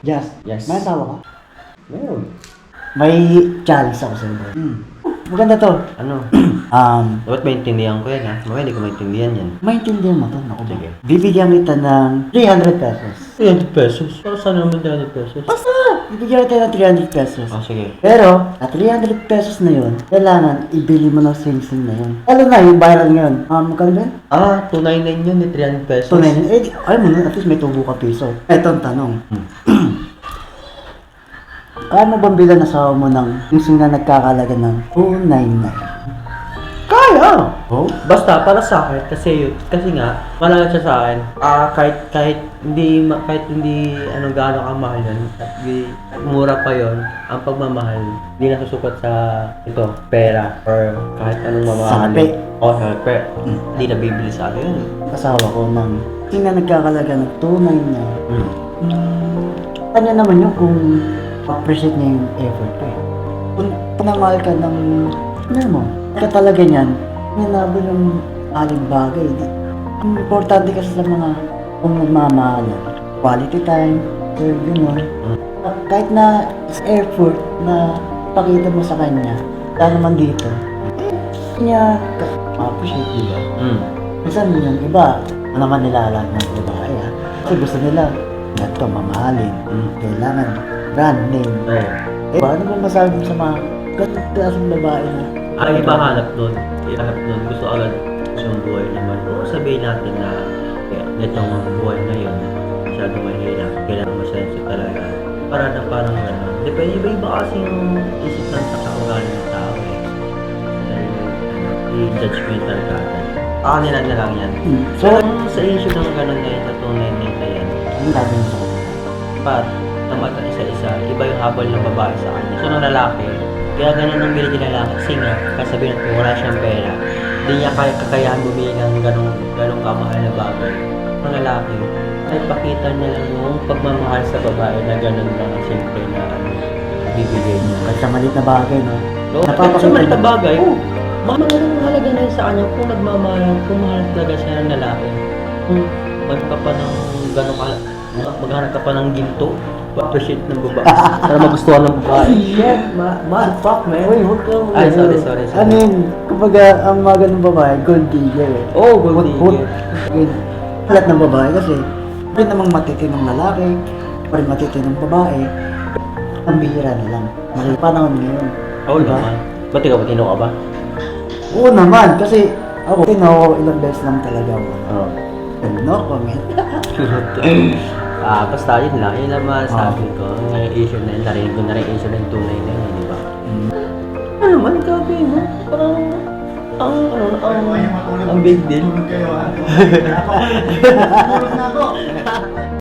Just. Yes. May asawa ka? Meron. May challenge ako sa'yo, boy. Maganda to. Ano? Dapat maintindihan ko yan ha. Baka hindi ko maintindihan yan. Maintindihan mo to. Naku, ba? Sige. Bibigyan kita ng 300 pesos. 300 pesos? Para saan naman 300 pesos? Basta! Bibigyan kita ng 300 pesos. Oh, sige. Pero, at 300 pesos na yun, kailangan ibili mo ng sing-sing na yun. Alam na, yung viral ngayon. Magkano ba yun? 299 yun, 300 pesos. So, alam mo na, at least may tubo ka piso. Eto ang tanong. Kaya mo bang bilang asawa mo ng sing-sing na nagkakalaga ng 299? Kaya! Oh? Basta para sa akin, kasi nga, malaga siya sa akin. Kahit hindi anong gaano kamahal yun, at mura pa yon, ang pagmamahal, hindi nasusukat sa pera, or kahit anong mamahalin. Sapi. Sapi. Hindi na bibili sa akin yun. Asawa ko ng sing na nagkakalaga ng 299. Kanya naman yun kung appreciate niya yung effort ko eh. Kung panamahal ka ng, mo, ka talaga niyan, nanabo yung aling bagay. Ang importante kasi sa mga kung nagmamahalan, quality time, or gano'n. Kahit na effort na pakita mo sa kanya, kaya naman dito, niya appreciate, di ba? Minsan yung iba, ano naman nilalag ng babae ha. Kasi gusto nila, ganito, mamahalin. Kailangan, brand name. Ano ba masabi mo sa mga ganitong klaseng babae na Iba hanap nun. Gusto agad yung buhay naman. O sabihin natin na itong buhay na yun, masyadong mahirap. Kailangan masensitive talaga. Parang depende, iba kasi yung isip ng ugali ng tao eh. I-judgmental ka agad. Nila na lang yan. So, Sa issue ng gano'n na yung tatunay nila yan, ano gagawin mo sa kanila? dapat tamad ang isa-isa, iba yung habol ng babae sa kanya. So, ng lalaki, kaya ganun ang bili ng lalaki kasi nga, kasabihin natin wala siyang pera, hindi niya kakayahan bumili ng ganong kamahal na bagay. Ang lalaki, ay pakita niya lang yung pagmamahal sa babae na ganun lang ang simple na bibigay niya. Kahit sa maliit na bagay, no? Sa maliit na bagay, mahalaga na yun sa kanya kung kung mahal talaga siya ng lalaki. Kung magka pa ng maghanap ka pa ng ginto, appreciate ng babae. Para magustuhan ng babae. Shit, motherfuck, man. Uy, huwag ka. Ay, sorry. I mean, kumbaga, ang mga ganung babae, gold digger eh. Oh, gold digger. Lahat ng babae kasi, rin namang matitinong lalaki, pa rin matitinong babae, ang bihira na lang. Mali panahon ngayon. Oo naman. Ba't ikaw matino ka ba? Oo naman, kasi ako, ilang beses lang talaga ako. Oo. No comment. Basta yun lang masabi ko. Ngayong issue na yun, narinig ko na rin issue ng tunay na yun, di ba? Ano man, gabi mo? Parang, ang big deal. Tulog kayo ha. Tulog na ako.